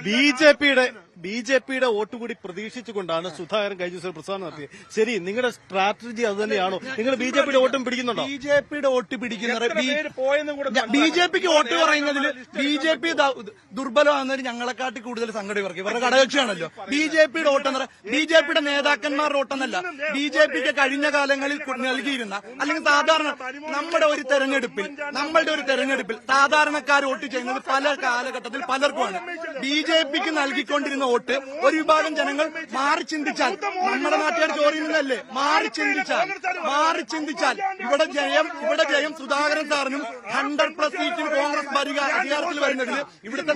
B J പിയുടെ vote കൂടി പ്രതീക്ഷിച്ചുകൊണ്ടാണ് സുധാകരൻ കഴിഞ്ഞ ദിവസം പ്രസ്താവന നടത്തിയത്. ശരി, നിങ്ങളുടെ സ്ട്രാറ്റജി അത് തന്നെയാണോ? നിങ്ങൾ ബി ജെ പിയുടെ വോട്ടും പിടിക്കുന്നുണ്ടോ? ബി ജെ പിയുടെ വോട്ട് പിടിക്കുന്നത് ബി ജെ പിക്ക് വോട്ട് പറയുന്നതിൽ ബി ജെ പി ദുർബലമാകുന്നതിന് ഞങ്ങളെക്കാട്ടി കൂടുതൽ സങ്കടം ഇവർക്ക്. ഇവരുടെ ഘടകകക്ഷിയാണല്ലോ. ബി ജെ പിയുടെ വോട്ടെന്ന് ബി ജെ പിയുടെ നേതാക്കന്മാരുടെ വോട്ടെന്നല്ല, ബി ജെ പിക്ക് കഴിഞ്ഞ കാലങ്ങളിൽ നൽകിയിരുന്ന അല്ലെങ്കിൽ സാധാരണ നമ്മളുടെ ഒരു തെരഞ്ഞെടുപ്പിൽ സാധാരണക്കാർ വോട്ട് ചെയ്യുന്നത് പല കാലഘട്ടത്തിൽ പലർക്കുമാണ്. ബി ജെ പിക്ക് നൽകിക്കൊണ്ടിരുന്ന വോട്ട് ഒരു വിഭാഗം ജനങ്ങൾ മാറി ചിന്തിച്ചാൽ, നമ്മുടെ നാട്ടുകാർ ചോറിയുന്നതല്ലേ, മാറി ചിന്തിച്ചാൽ ഇവിടെ ജയം സുധാകരൻ സാറിനും 100+ സീറ്റിൽ കോൺഗ്രസ് അധികാരത്തിൽ വരുന്നതിന് ഇവിടുത്തെ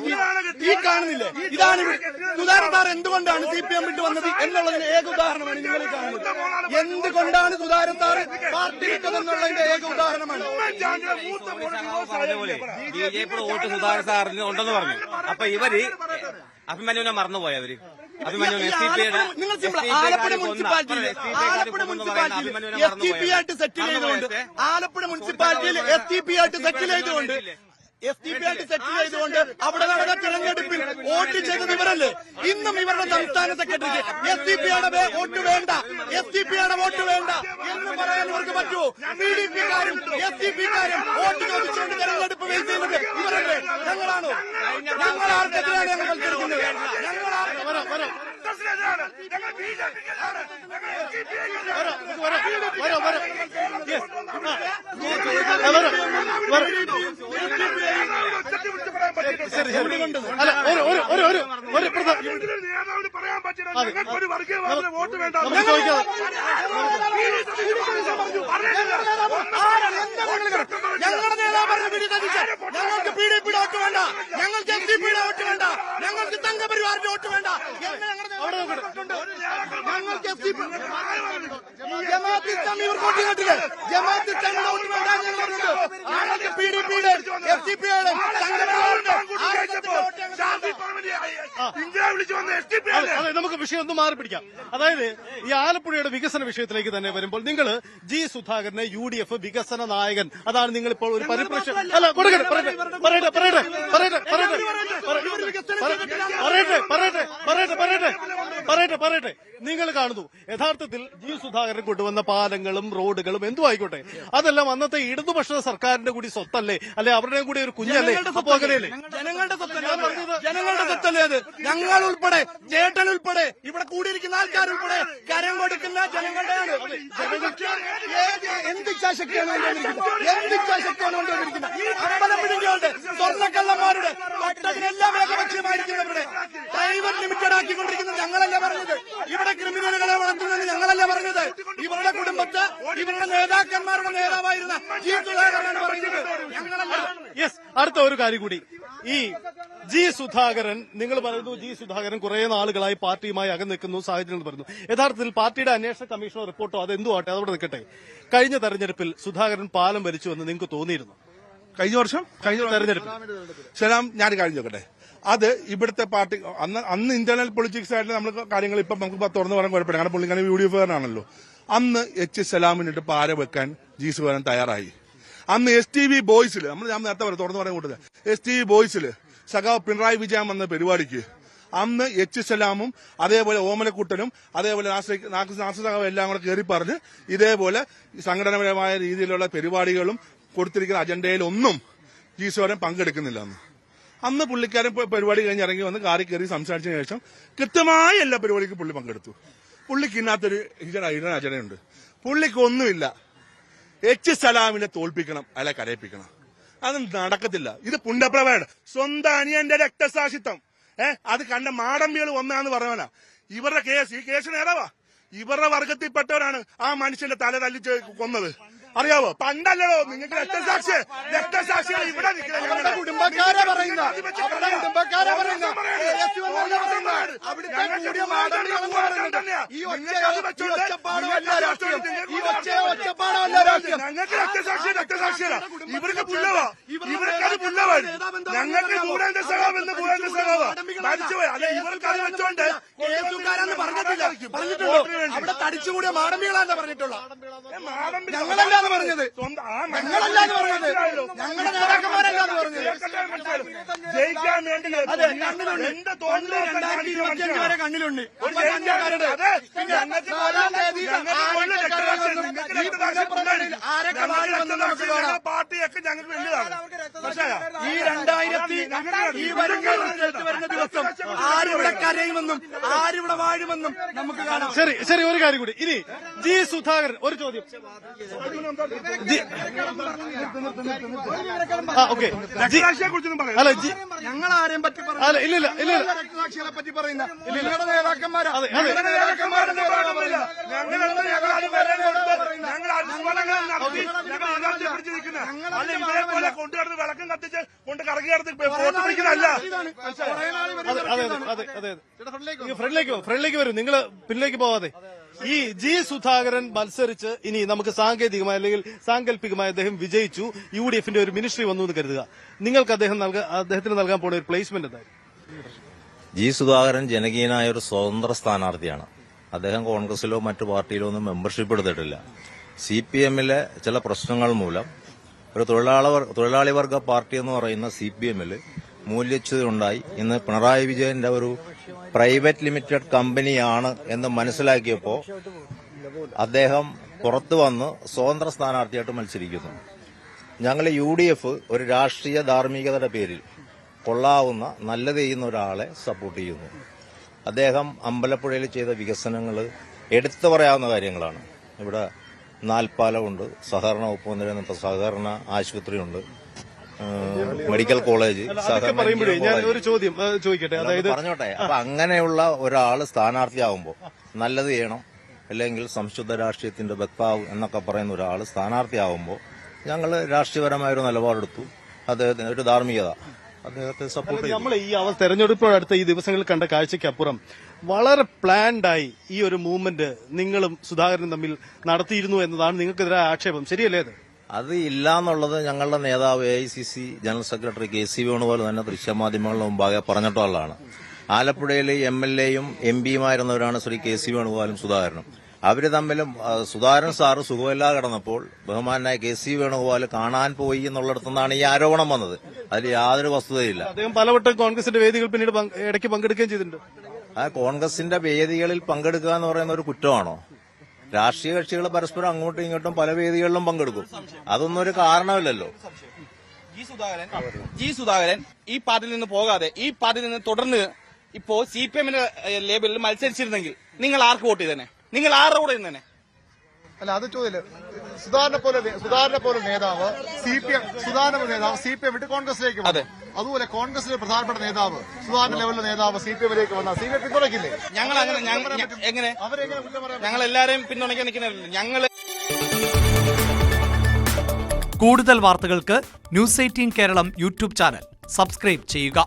ഈ കാണുന്നില്ലേ, ഇതാണ് സുധാകരൻ സാർ എന്തുകൊണ്ടാണ് CPM വിട്ട് വന്നത് എന്നുള്ളതിന് ഏക ഉദാഹരണമാണ് നിങ്ങൾ ഈ കാണുന്നത്. എന്തുകൊണ്ടാണ് സുധാകരൻ സാർ പാർട്ടി വിട്ടതെന്നുള്ളതിന്റെ ഏക ഉദാഹരണമാണ്. BJP വോട്ട് സുധാകരൻ സാറിന് ഉണ്ടെന്ന് പറഞ്ഞു. അപ്പൊ ഇവര് അഭിമന്യുവിനെ മറന്നുപോയവര്. ആലപ്പുഴ മുനിസിപ്പാലിറ്റിയിൽ STP ആയിട്ട് സെറ്റിൽ ചെയ്തുകൊണ്ട് അവിടെ നടന്ന തെരഞ്ഞെടുപ്പിൽ വോട്ട് ചെയ്തത് ഇവരല്ലേ. ഇന്നും ഇവരുടെ സംസ്ഥാന സെക്രട്ടറിക്ക് STPയുടെ വോട്ട് വേണ്ട എന്ന് പറയാൻ ഇവർക്ക് പറ്റുമോ? PDPക്കാരും STPക്കാരും വോട്ട് ചോദിച്ചുകൊണ്ട് തെരഞ്ഞെടുപ്പ് വെയിറ്റ് ചെയ്യുന്നത് ഇവരല്ലേ? ഞങ്ങളാണോ? ഞങ്ങൾ ആർക്കെതിരെയാണ് ഞങ്ങൾ മത്സരിക്കുന്നത്? ഞങ്ങളുടെ നേതാവ് പറഞ്ഞു ഞങ്ങൾക്ക് PDPയുടെ വോട്ട് വേണ്ട, ഞങ്ങൾക്ക് STPയുടെ വോട്ട് വേണ്ട, ഞങ്ങൾക്ക് സംഘപരിവാറിന്റെ വോട്ട് വേണ്ട. ഞങ്ങൾക്ക് ജമാഅത്ത് ഇസ്ലാമി വോട്ട് കേട്ടില്ലേ? ജമാഅത്ത് ഇസ്ലാമിയുടെ വോട്ട് വേണ്ട ഞങ്ങൾക്ക് PDPയുടെ STPയുടെ സംഘപരിവാറിന്റെ. അതെ, നമുക്ക് വിഷയം ഒന്ന് മാറി പിടിക്കാം. അതായത് ഈ ആലപ്പുഴയുടെ വികസന വിഷയത്തിലേക്ക് തന്നെ വരുമ്പോൾ നിങ്ങൾ G. സുധാകരനെ UDF വികസന നായകൻ, അതാണ് നിങ്ങൾ ഇപ്പോൾ ഒരു പരിപ്രേക്ഷ്യം. അല്ല, പറയട്ടെ. നിങ്ങൾ കാണുന്നു യഥാർത്ഥത്തിൽ G. സുധാകരൻ കൊണ്ടുവന്ന പാലങ്ങളും റോഡുകളും എന്തും ആയിക്കോട്ടെ, അതെല്ലാം അന്നത്തെ ഇടതുപക്ഷ സർക്കാരിന്റെ കൂടി സ്വത്തല്ലേ, അല്ലെ അവരുടെയും കൂടി ഒരു കുഞ്ഞല്ലേ? അപ്പൊ അങ്ങനെയല്ലേ? ജനങ്ങളുടെ സ്വത്തല്ലേ അത്? ഞങ്ങൾ ഉൾപ്പെടെ, ചേട്ടൻ ഉൾപ്പെടെ, ഇവിടെ കൂടിയിരിക്കുന്ന ആൾക്കാരുൾപ്പെടെ കരം കൊടുക്കുന്ന ജനങ്ങളുടെയാണ്. എന്തിച്ഛാശക്തിയാണ് കൊണ്ടുവന്നിരിക്കുന്നത്? അമ്പലം പിടികളുടെ സ്വർണ്ണക്കള്ളന്മാരുടെ ഒട്ടകനെല്ലാം ഏകപക്ഷീയമായിരിക്കുന്നവരുടെ പ്രൈവറ്റ് ലിമിറ്റഡ് ആക്കിക്കൊണ്ടിരിക്കുന്നത് ഞങ്ങളല്ല പറഞ്ഞത്. ഇവിടെ ക്രിമിനലുകളെ വളർത്തുന്നത് ഞങ്ങളല്ല പറഞ്ഞത്. ഇവരുടെ കുടുംബത്തെ ഇവരുടെ നേതാക്കന്മാരുടെ നേതാവായിരുന്ന G. സുധാകരനാണ് പറയുന്നത്, ഞങ്ങളല്ല. അടുത്ത ഒരു കാര്യം കൂടി, ഈ G. സുധാകരൻ, നിങ്ങൾ പറയുന്നു G. സുധാകരൻ കുറെ നാളുകളായി പാർട്ടിയുമായി അകന്നിരിക്കുന്നു സാഹചര്യം എന്ന് പറയുന്നു. യഥാർത്ഥത്തിൽ പാർട്ടിയുടെ അന്വേഷണ കമ്മീഷണർ റിപ്പോർട്ടോ അതെന്തു ആട്ടെ, അതവിടെ നിൽക്കട്ടെ, കഴിഞ്ഞ തെരഞ്ഞെടുപ്പിൽ സുധാകരൻ പാലം വലിച്ചു എന്ന് നിങ്ങൾക്ക് തോന്നിയിരുന്നു? കഴിഞ്ഞ തെരഞ്ഞെടുപ്പ് ഞാൻ കഴിഞ്ഞു നോക്കട്ടെ. അത് ഇവിടുത്തെ പാർട്ടി അന്ന് ഇന്റേണൽ പൊളിറ്റിക്സ് ആയിട്ട് നമ്മൾ കാര്യങ്ങൾ ഇപ്പം നമുക്ക് തുറന്നു പറയാൻ കുഴപ്പമില്ല, കാരണം പുള്ളിക്കാരൻ UDF-കാരനാണല്ലോ. അന്ന് H. സലാമിനിട്ട് പാര വെക്കാൻ G. സുധാകരൻ തയ്യാറായി. അന്ന് STV ബോയ്സിൽ ഞാൻ നേരത്തെ തുറന്നു പറയാൻ കൂട്ടത് STV ബോയ്സിൽ സഖാവ് പിണറായി വിജയൻ വന്ന പരിപാടിക്ക് അന്ന് H. സലാമും അതേപോലെ ഓമനക്കുട്ടനും അതേപോലെ നാസർ സഖാവ് എല്ലാം കൂടെ കയറി പറഞ്ഞ് ഇതേപോലെ സംഘടനാപരമായ രീതിയിലുള്ള പരിപാടികളും കൊടുത്തിരിക്കുന്ന അജണ്ടയിലൊന്നും G. സുധാകരൻ പങ്കെടുക്കുന്നില്ല. അന്ന് പുള്ളിക്കാരൻ പരിപാടി കഴിഞ്ഞ് ഇറങ്ങി വന്ന് കാറി കയറി സംസാരിച്ചതിന് ശേഷം കൃത്യമായ എല്ലാ പരിപാടിക്കും പുള്ളി പങ്കെടുത്തു. പുള്ളിക്ക് ഇന്നത്തൊരു ഹിഡൻ അജണ്ടയുണ്ട്. പുള്ളിക്കൊന്നുമില്ല H. സലാമിനെ തോൽപ്പിക്കണം, അല്ലെ കരയിപ്പിക്കണം. അത് നടക്കത്തില്ല. ഇത് പുണ്ടപ്രവയാണ്. സ്വന്തം അനിയന്റെ രക്തസാക്ഷിത്വം അത് കണ്ട മാടമ്പികൾ ഒന്നാന്ന് പറഞ്ഞവനാ ഇവരുടെ കേസ്. ഈ കേസ് നേതാവാ ഇവരുടെ വർഗത്തിൽപ്പെട്ടവരാണ് ആ മനുഷ്യന്റെ തല തല്ലിച്ച് കൊന്നത്. അറിയാവോ? പണ്ടല്ലോ നിങ്ങൾക്ക് രക്തസാക്ഷികൾ ഇവിടെ കുടുംബക്കാരെ പറയുന്ന ഞങ്ങൾക്ക് രക്തസാക്ഷികളാ, ഇവർക്ക് പുല്ലവാ, ഇവർക്കത് പുല്ലവാണ്. ഞങ്ങൾക്ക് ഭൂരേന്ദ്ര സഖാവ് എന്ന് ഭൂരേന്ദ്ര സഖാവ് മരിച്ചുപോയി. അല്ലെ ഇവർക്ക് അത് വെച്ചോണ്ട് കേസുകാരാന്ന് പറഞ്ഞിട്ടുള്ളൂ. അവിടെ തടിച്ചുകൂടിയ മാടമ്പികളാന്ന് പറഞ്ഞിട്ടുള്ള. ഞങ്ങളല്ലാന്ന് പറഞ്ഞത്. ഞങ്ങളല്ലാന്ന് പറഞ്ഞത്. ഞങ്ങളുടെ നേതാക്കന്മാരല്ലാന്ന് പറഞ്ഞത്. ജയിക്കാൻ വേണ്ടി അതെ, കണ്ണിലുണ്ട്. 2025 വരെ കണ്ണിലുണ്ട്. പിന്നെ 4-ാം തീയതി ആരൊക്കെ വാഴുമെന്ന് നമുക്ക് കാണാം. പാർട്ടിയൊക്കെ ഞങ്ങൾക്ക് വലിയതാണ്. ഈ 2000 ഈ വരുന്ന ദിവസം ആരിവിടെ കരയുമെന്നും ആരിവിടെ വാഴുമെന്നും നമുക്ക് കാണാം. ശരി ഒരു കാര്യം കൂടി. ഇനി ജി സുധാകരൻ ഒരു ചോദ്യം. ഓക്കെ അല്ല ഞങ്ങൾ ആരെയും പറ്റി അല്ല ഇല്ല രക്തസാക്ഷികളെ പറ്റി പറയുന്ന നിങ്ങളുടെ നേതാക്കന്മാരാ. ഇതേപോലെ കൊണ്ടുവരുന്ന വിളക്കം കത്തിച്ച് കൊണ്ട് കറങ്ങി നടത്തി വോട്ട് പിടിക്കുന്നതല്ല. അതെ ഫ്രണ്ടിലേക്ക് വരും. നിങ്ങൾ പിന്നിലേക്ക് പോവാതെ. ഈ ജി സുധാകരൻ മത്സരിച്ച് ഇനി നമുക്ക് സാങ്കേതികമായ അല്ലെങ്കിൽ സാങ്കല്പികമായി അദ്ദേഹം വിജയിച്ചു, UDFന്റെ ഒരു മിനിസ്ട്രി വന്നു എന്ന് കരുതുക. നിങ്ങൾക്ക് അദ്ദേഹത്തിന് നൽകാൻ പോകുന്ന ഒരു പ്ലേസ്മെന്റ് എന്തായിരിക്കും? ജി സുധാകരൻ ജനകീയനായ ഒരു സ്വതന്ത്ര സ്ഥാനാർത്ഥിയാണ്. അദ്ദേഹം കോൺഗ്രസിലോ മറ്റു പാർട്ടിയിലോ ഒന്നും മെമ്പർഷിപ്പ് എടുത്തിട്ടില്ല. CPMലെ ചില പ്രശ്നങ്ങൾ മൂലം ഒരു തൊഴിലാളി വർഗ പാർട്ടി എന്ന് പറയുന്ന CPMൽ മൂല്യച്യുതയുണ്ടായി. ഇന്ന് പിണറായി വിജയന്റെ ഒരു പ്രൈവറ്റ് ലിമിറ്റഡ് കമ്പനിയാണ് എന്ന് മനസ്സിലാക്കിയപ്പോൾ അദ്ദേഹം പുറത്തു വന്ന് സ്വതന്ത്ര സ്ഥാനാർത്ഥിയായിട്ട് മത്സരിക്കുന്നു. ഞങ്ങൾ UDF ഒരു രാഷ്ട്രീയ ധാർമ്മികതയുടെ പേരിൽ കൊള്ളാവുന്ന നല്ലത് ചെയ്യുന്ന ഒരാളെ സപ്പോർട്ട് ചെയ്യുന്നു. അദ്ദേഹം അമ്പലപ്പുഴയിൽ ചെയ്ത വികസനങ്ങൾ എടുത്തു പറയാവുന്ന കാര്യങ്ങളാണ്. ഇവിടെ നാൽപ്പാലമുണ്ട്, സഹകരണ വകുപ്പ് മന്ത്രി സഹകരണ ആശുപത്രിയുണ്ട്, മെഡിക്കൽ കോളേജ്. ഒരു ചോദ്യം ചോദിക്കട്ടെ, അതായത് പറഞ്ഞോട്ടെ. അപ്പൊ അങ്ങനെയുള്ള ഒരാൾ സ്ഥാനാർത്ഥിയാവുമ്പോൾ നല്ലത് ചെയ്യണം, അല്ലെങ്കിൽ സംശുദ്ധ രാഷ്ട്രീയത്തിന്റെ വക്താവ് എന്നൊക്കെ പറയുന്ന ഒരാൾ സ്ഥാനാർത്ഥിയാവുമ്പോൾ ഞങ്ങൾ രാഷ്ട്രീയപരമായ ഒരു നിലപാടെടുത്തു. അദ്ദേഹത്തിന് ഒരു ധാർമ്മികത, അദ്ദേഹത്തെ സപ്പോർട്ട് ചെയ്തു. നമ്മൾ ഈ തെരഞ്ഞെടുപ്പോടടുത്ത ഈ ദിവസങ്ങളിൽ കണ്ട കാഴ്ചയ്ക്കപ്പുറം വളരെ പ്ലാൻഡായി ഈ ഒരു മൂവ്മെന്റ് നിങ്ങളും സുധാകരനും തമ്മിൽ നടത്തിയിരുന്നു എന്നതാണ് നിങ്ങൾക്കെതിരായ ആക്ഷേപം. ശരിയല്ലേ അത്? അത് ഇല്ല എന്നുള്ളത് ഞങ്ങളുടെ നേതാവ് AICC general secretary KC Venugopal തന്നെ ദൃശ്യമാധ്യമങ്ങളുടെ മുമ്പാകെ പറഞ്ഞിട്ടുള്ളതാണ്. ആലപ്പുഴയിലെ MLAയും MPയുമായിരുന്നവരാണ് ശ്രീ KC വേണുഗോപാലും സുധാകരനും. അവര് തമ്മിലും സുധാകരൻ സാറ് സുഖമില്ലാതെ കിടന്നപ്പോൾ ബഹുമാനായ KC വേണുഗോപാൽ കാണാൻ പോയി എന്നുള്ളിടത്തുനിന്നാണ് ഈ ആരോപണം വന്നത്. അതിൽ യാതൊരു വസ്തുതയില്ല. അദ്ദേഹം പലവട്ടം കോൺഗ്രസിന്റെ വേദികൾ പിന്നീട് ഇടയ്ക്ക് പങ്കെടുക്കുകയും ചെയ്തിട്ടുണ്ട്. ആ കോൺഗ്രസിന്റെ വേദികളിൽ പങ്കെടുക്കുക എന്ന് പറയുന്ന ഒരു കുറ്റമാണോ? രാഷ്ട്രീയ കക്ഷികൾ പരസ്പരം അങ്ങോട്ടും ഇങ്ങോട്ടും പല വേദികളിലും പങ്കെടുക്കും. അതൊന്നും ഒരു കാരണമില്ലല്ലോ. ജി സുധാകരൻ ഈ പാർട്ടിയിൽ നിന്ന് പോകാതെ ഈ പാർട്ടിയിൽ നിന്ന് തുടർന്ന് ഇപ്പോ CPMന്റെ ലേബലിൽ മത്സരിച്ചിരുന്നെങ്കിൽ നിങ്ങൾ ആർക്ക് വോട്ട് ചെയ്തേനെ? നിങ്ങൾ ആരുടെ കൂടെ ഇന്നെ? അല്ല, അത് ചോദ്യം. സുധാകരനെ പോലെ നേതാവ് CPM വിട്ട് കോൺഗ്രസിലേക്ക് വന്നു. അതുപോലെ കോൺഗ്രസിലെ പ്രധാനപ്പെട്ട നേതാവ് സുധാകരൻ ലെവലിലെ നേതാവ് CPMലേക്ക് വന്നാൽ CPM പിന്തുണയ്ക്കില്ലേ? ഞങ്ങൾ എങ്ങനെ ഞങ്ങൾ എല്ലാരെയും പിന്തുണയ്ക്കാൻ നിൽക്കുന്നില്ല. ഞങ്ങൾ കൂടുതൽ വാർത്തകൾക്ക് News 18 Keralam YouTube channel subscribe ചെയ്യുക.